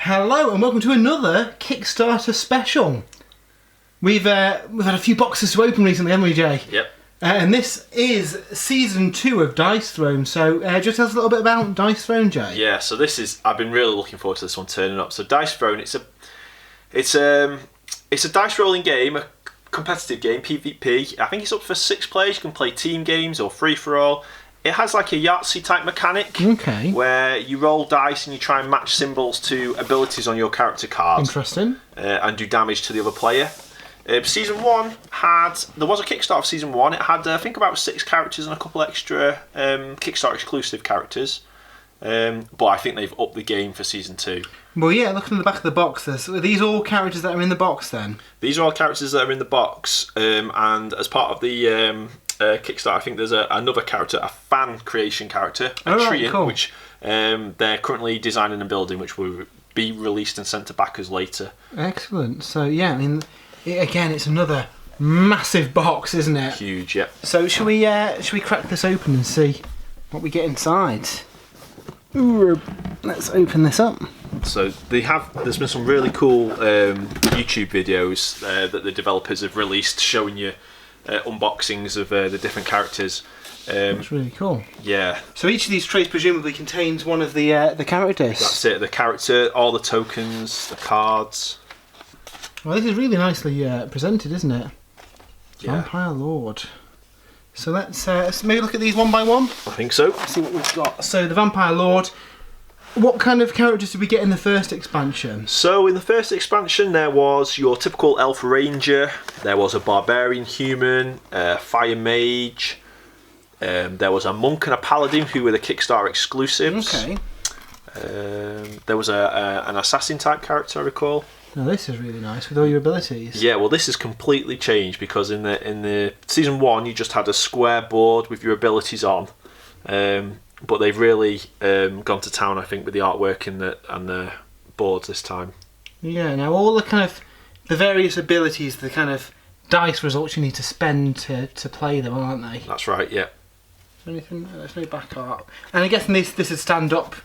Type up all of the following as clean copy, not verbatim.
Hello and welcome to another Kickstarter special. We've had a few boxes to open recently, haven't we, Jay? Yep. And this is season 2 of Dice Throne. So just tell us a little bit about Dice Throne, Jay. Yeah. So this is. I've been really looking forward to this one turning up. So Dice Throne. It's a dice rolling game, a competitive game, PvP. I think it's up for 6 players. You can play team games or free for all. It has like a Yahtzee type mechanic, where you roll dice and you try and match symbols to abilities on your character card. Interesting. And do damage to the other player. Season 1 there was a Kickstarter for Season 1. It had I think about 6 characters and a couple extra Kickstarter exclusive characters. But I think they've upped the game for Season 2. Well, yeah, looking at the back of the box, are these all characters that are in the box then? These are all characters that are in the box, and as part of the Kickstarter, I think there's another character, a fan creation character, a Treant, cool. Which they're currently designing and building, which will be released and sent to backers later. Excellent. So yeah, I mean, again, it's another massive box, isn't it? Huge, yeah. So should we crack this open and see what we get inside? Ooh, let's open this up. So there's been some really cool YouTube videos that the developers have released showing you unboxings of the different characters. That's really cool. Yeah. So each of these trays presumably contains one of the characters. That's it. The character, all the tokens, the cards. Well, this is really nicely presented, isn't it? Yeah. Vampire Lord. So let's maybe look at these one by one. I think so. Let's see what we've got. So the Vampire Lord. What kind of characters did we get in the first expansion? So in the first expansion there was your typical elf ranger, there was a barbarian human, a fire mage, there was a monk and a paladin who were the Kickstarter exclusives. Okay. There was an assassin type character, I recall. Now this is really nice with all your abilities. Yeah, well this has completely changed because in the Season 1 you just had a square board with your abilities on. But they've really gone to town, I think, with the artwork and the boards this time. Yeah, now all the various abilities, the kind of dice results you need to spend to play them, aren't they? That's right, yeah. Anything? There's no back art. And I guess this is stand up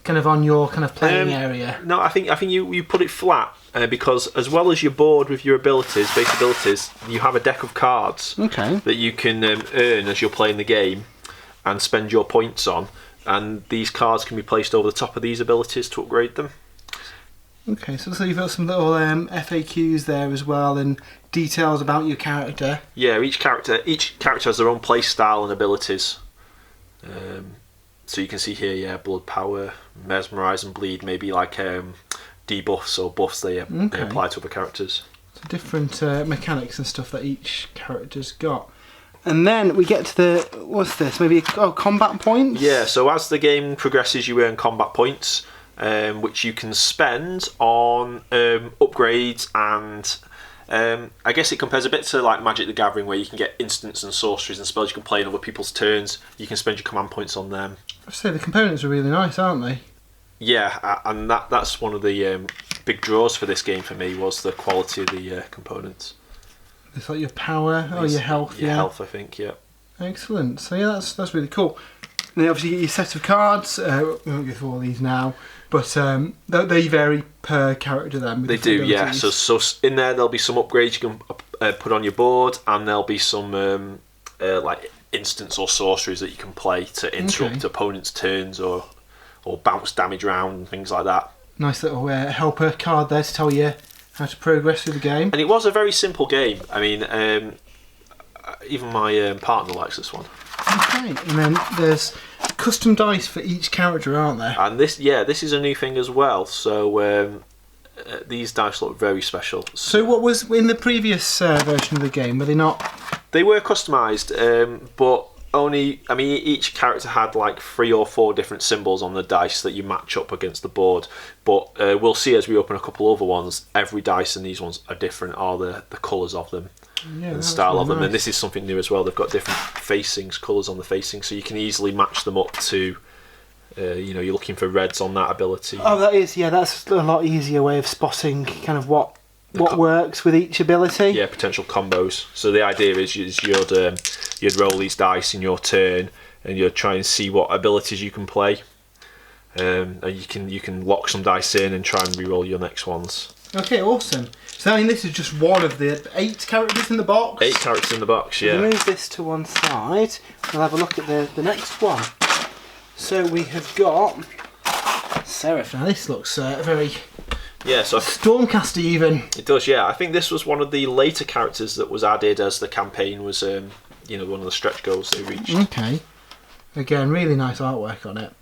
kind of on your kind of playing area. No, I think you put it flat because as well as your board with your abilities, base abilities, you have a deck of cards that you can earn as you're playing the game and spend your points on, and these cards can be placed over the top of these abilities to upgrade them. Okay, so you've got some little FAQs there as well and details about your character. Yeah, each character has their own play style and abilities. So you can see here, yeah, blood power, mesmerise and bleed, maybe like debuffs or buffs they apply to other characters. So different mechanics and stuff that each character's got. And then we get to the, what's this, maybe combat points? Yeah, so as the game progresses you earn combat points, which you can spend on upgrades, and I guess it compares a bit to like Magic the Gathering where you can get instants and sorceries and spells you can play in other people's turns. You can spend your command points on them. I say the components are really nice, aren't they? Yeah, and that's one of the big draws for this game for me, was the quality of the components. It's like your power, your health. Your health, I think, yeah. Excellent. So yeah, that's really cool. And then obviously you get your set of cards. We won't go through all these now, but they vary per character then. They do, yeah. So in there'll be some upgrades you can put on your board, and there'll be some like instants or sorceries that you can play to interrupt opponents' turns or bounce damage around and things like that. Nice little helper card there to tell you how to progress through the game. And it was a very simple game. I mean, even my partner likes this one. Okay, and then there's custom dice for each character, aren't there? And this is a new thing as well. So these dice look very special. So what was in the previous version of the game? Were they not? They were customised, but only, I mean, each character had like 3 or 4 different symbols on the dice that you match up against the board. But we'll see as we open a couple other ones, every dice in these ones are different, are the colours of them and style of them. Nice. And this is something new as well. They've got different facings, colours on the facing, so you can easily match them up to, you're looking for reds on that ability. Oh, that's a lot easier way of spotting kind of what works with each ability. Yeah, potential combos. So the idea is you'd roll these dice in your turn and you'd try and see what abilities you can play. and you can lock some dice in and try and re-roll your next ones. Okay, awesome. So I mean, this is just one of the 8 characters in the box. 8 characters in the box, yeah. We'll move this to one side. We'll have a look at the next one. So we have got Seraph. Now this looks very so Stormcaster even. It does, yeah. I think this was one of the later characters that was added as the campaign was, one of the stretch goals they reached. Okay. Again, really nice artwork on it.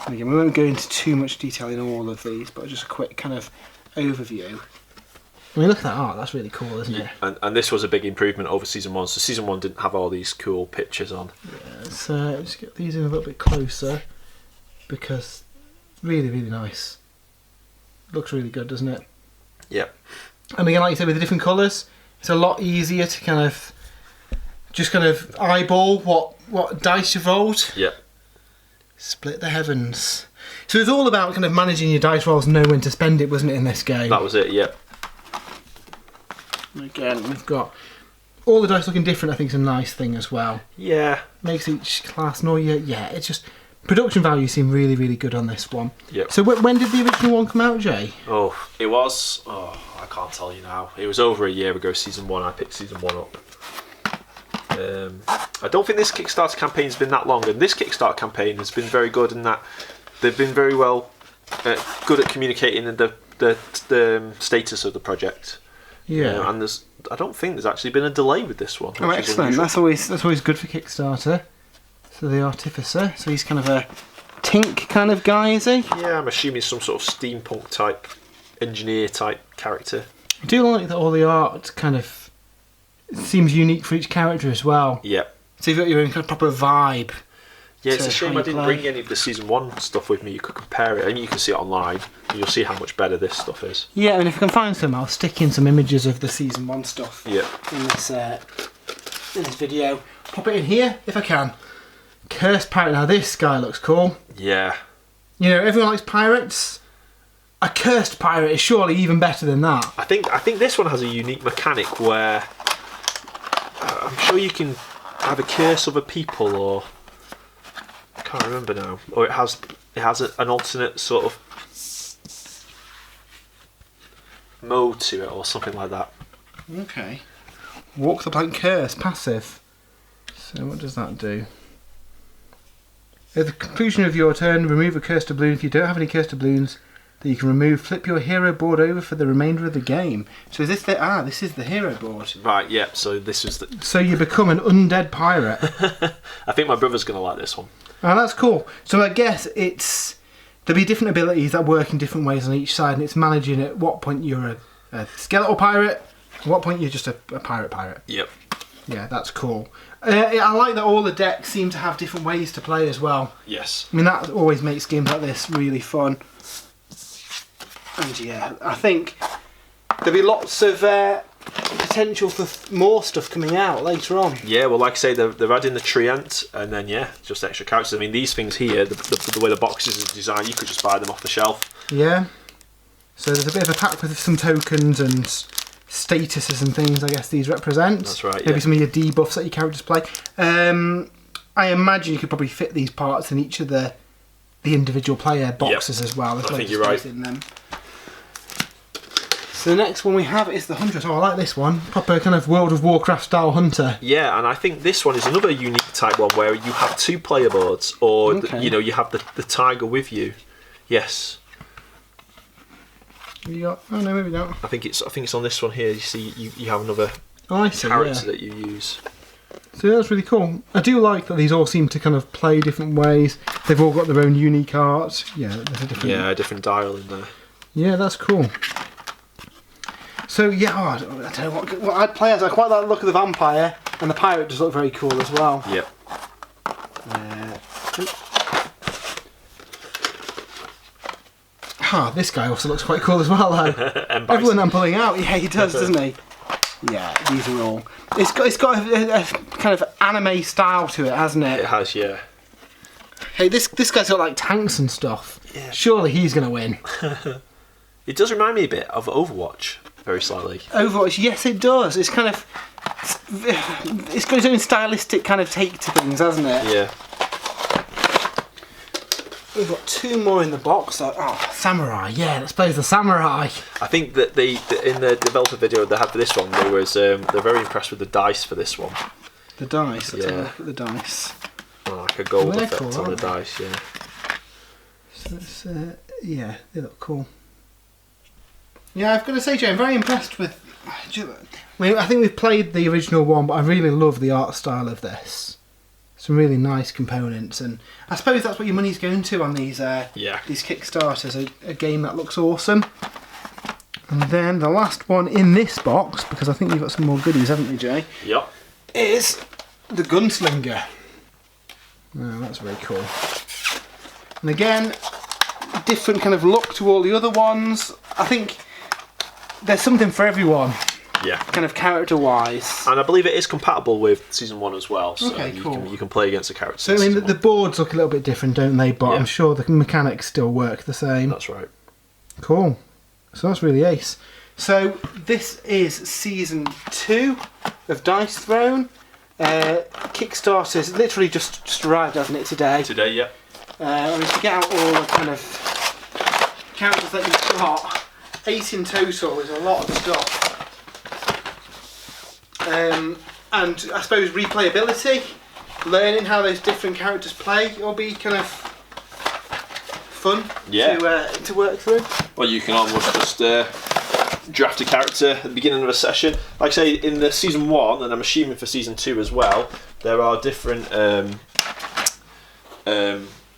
And again, we won't go into too much detail in all of these, but just a quick kind of overview. I mean, look at that art, that's really cool, isn't it? And this was a big improvement over Season 1, so Season 1 didn't have all these cool pictures on. Yeah, let's just get these in a little bit closer, because really, really nice. Looks really good, doesn't it? Yeah. And again, like you said, with the different colours, it's a lot easier to kind of eyeball what dice you've rolled. Yeah. Split the heavens. So it's all about kind of managing your dice rolls and know when to spend it, wasn't it, in this game? That was it, yeah. Again, we've got all the dice looking different. I think is a nice thing as well. Yeah. Makes each class noisier. Yeah, it's just production value seemed really, really good on this one. Yep. So when did the original one come out, Jay? Oh, it was. Oh, I can't tell you now. It was over a year ago. Season 1. I picked Season 1 up. I don't think this Kickstarter campaign's been that long, and this Kickstarter campaign has been very good in that they've been very well good at communicating the status of the project. Yeah, and I don't think there's actually been a delay with this one. Oh, excellent! That's always good for Kickstarter. So the artificer. So he's kind of a Tink kind of guy, is he? Yeah, I'm assuming some sort of steampunk type engineer type character. I do like that all the art kind of seems unique for each character as well. Yeah. So you've got your own kind of proper vibe. Yeah, it's a shame I didn't bring any of the Season 1 stuff with me. You could compare it, and you can see it online, and you'll see how much better this stuff is. Yeah, I mean, if I can find some, I'll stick in some images of the Season 1 stuff in this video. Pop it in here, if I can. Cursed Pirate. Now, this guy looks cool. Yeah. You know, everyone likes pirates. A Cursed Pirate is surely even better than that. I think this one has a unique mechanic where I'm sure you can either curse other people or I can't remember now. Or it has an alternate sort of mode to it or something like that. Okay. Walk the plank curse, passive. So what does that do? At the conclusion of your turn, remove a cursed doubloon. If you don't have any cursed doubloons that you can remove, flip your hero board over for the remainder of the game. So is this this is the hero board. Right, yeah, so this is the... So you become an undead pirate. I think my brother's going to like this one. Oh, that's cool. So I guess there'll be different abilities that work in different ways on each side, and it's managing at what point you're a skeletal pirate, at what point you're just a pirate. Yep. Yeah, that's cool. I like that all the decks seem to have different ways to play as well. Yes. I mean, that always makes games like this really fun. And yeah, I think there'll be lots of potential for more stuff coming out later on. Yeah, well, like I say, they're adding the treant, and then just extra characters. I mean, these things here, the way the boxes are designed, you could just buy them off the shelf. Yeah. So there's a bit of a pack with some tokens and statuses and things, I guess these represent. That's right. Maybe some of your debuffs that your characters play. I imagine you could probably fit these parts in each of the individual player boxes as well. I think you're right. In them. So the next one we have is the Hunter. Oh, I like this one. Proper kind of World of Warcraft style Hunter. Yeah, and I think this one is another unique type one where you have 2 player boards, or you have the tiger with you. Yes. You got? Oh no, maybe not. I think it's on this one here. You see, you have another character that you use. So that's really cool. I do like that these all seem to kind of play different ways. They've all got their own unique art. Yeah, there's a different dial in there. Yeah, that's cool. So yeah, I tell you what I'd play as. I quite like the look of the vampire, and the pirate does look very cool as well. Yep. This guy also looks quite cool as well though. Everyone I'm pulling out, yeah, he does, doesn't he? Yeah, these are all. It's got a kind of anime style to it, hasn't it? It has, yeah. Hey, this guy's got like tanks and stuff. Yeah. Surely he's gonna win. It does remind me a bit of Overwatch. very slightly. Overwatch, yes, it does. It's kind of, it's got its own stylistic kind of take to things, hasn't it? Yeah. We've got 2 more in the box. Oh, samurai. Yeah, let's play the samurai. I think that in the developer video they had for this one, they're very impressed with the dice for this one. The dice. Let's have a look at the dice. Like a gold effect cool, on the dice. Yeah. So it's, yeah, they look cool. Yeah, I've got to say, Jay, I'm very impressed with. I think we've played the original one, but I really love the art style of this. Some really nice components, and I suppose that's what your money's going to on these these Kickstarters. A game that looks awesome. And then the last one in this box, because I think we've got some more goodies, haven't we, Jay? Yep. Is the Gunslinger. Oh, that's very cool. And again, different kind of look to all the other ones. I think there's something for everyone. Yeah. Kind of character-wise. And I believe it is compatible with Season 1 as well, so okay, cool. you can play against the characters. So, I mean, the boards look a little bit different, don't they? But I'm sure the mechanics still work the same. That's right. Cool. So that's really ace. So, this is Season 2 of Dice Throne. Kickstarter's literally just arrived, hasn't it, today? Today, yeah. I mean, to get out all the kind of characters that you've got, 8 in total is a lot of stuff. And I suppose replayability, learning how those different characters play, will be kind of fun to work through. Well, you can almost just draft a character at the beginning of a session. Like I say, in the Season 1, and I'm assuming for Season 2 as well, there are different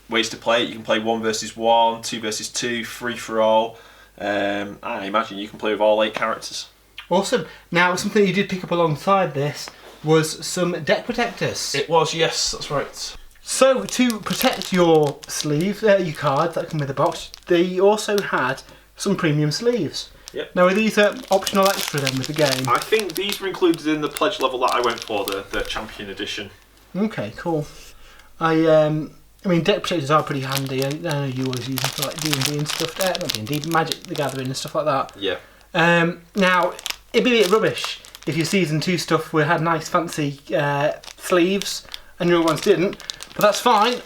ways to play it. You can play 1 versus 1, 2 versus 2, free for all. I imagine you can play with all 8 characters. Awesome. Now, something you did pick up alongside this was some deck protectors. It was, yes, that's right. So, to protect your sleeve, your cards that come with the box, they also had some premium sleeves. Yep. Now, are these optional extra then with the game? I think these were included in the pledge level that I went for, the Champion Edition. Okay, cool. I mean, deck protectors are pretty handy. I know you always use them for like D&D and stuff. Not D&D, Magic the Gathering and stuff like that. Yeah. Now, it'd be a bit rubbish if your Season 2 stuff had nice fancy sleeves and your ones didn't, but that's fine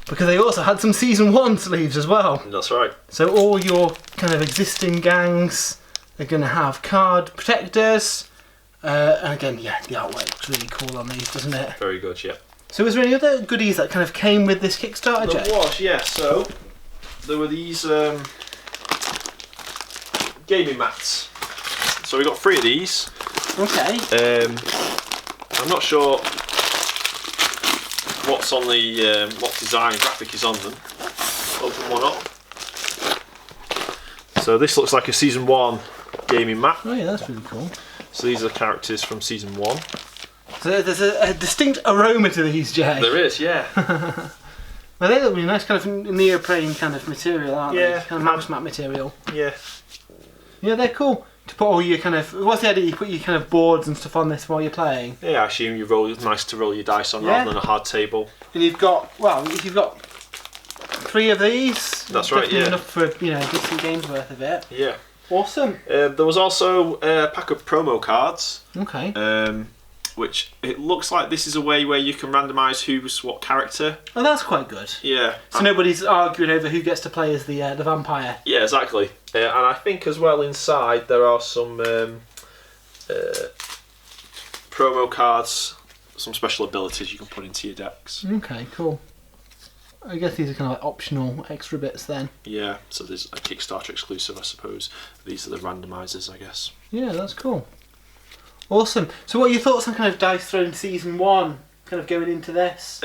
because they also had some Season 1 sleeves as well. That's right. So all your kind of existing gangs are going to have card protectors, and again, yeah, the artwork looks really cool on these, doesn't it? Very good, yeah. So was there any other goodies that kind of came with this Kickstarter, Jay? There was, yeah. So there were these gaming mats. So we got 3 of these. Okay. I'm not sure what's on the what design graphic is on them. Open one up. So this looks like a Season 1 gaming mat. Oh yeah, that's really cool. So these are the characters from Season 1. So there's a distinct aroma to these, Jay. There is, yeah. Well, they look really nice, kind of neoprene kind of material, aren't they? Yeah. Kind of mouse mat material. Yeah. Yeah, they're cool. To put all your kind of, what's the idea? You put your kind of boards and stuff on this while you're playing. Yeah, I assume it's nice to roll your dice on rather than a hard table. And you've got, well, if you've got 3 of these, that's right, yeah, enough for a decent game's worth of it. Yeah. Awesome. There was also a pack of promo cards. Okay. Which it looks like this is a way where you can randomise who's what character. Oh, that's quite good. Yeah. So nobody's arguing over who gets to play as the vampire. Yeah, exactly. And I think as well inside there are some promo cards, some special abilities you can put into your decks. Okay, cool. I guess these are kind of like optional extra bits then. Yeah, so there's a Kickstarter exclusive, I suppose. These are the randomisers, I guess. Yeah, that's cool. Awesome. So what are your thoughts on kind of Dice Throne Season 1, kind of going into this?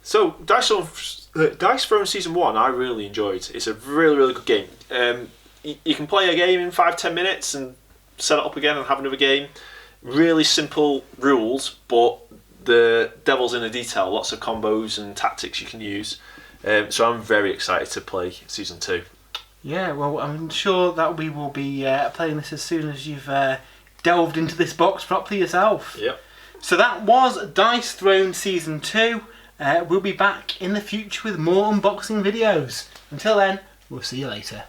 So Dice Throne Season 1 I really enjoyed. It's a really, really good game. You can play a game in 5-10 minutes and set it up again and have another game. Really simple rules, but the devil's in the detail. Lots of combos and tactics you can use. So I'm very excited to play Season 2. Yeah, well, I'm sure that we will be playing this as soon as you've delved into this box properly yourself. Yep. So that was Dice Throne Season 2. We'll be back in the future with more unboxing videos. Until then, we'll see you later.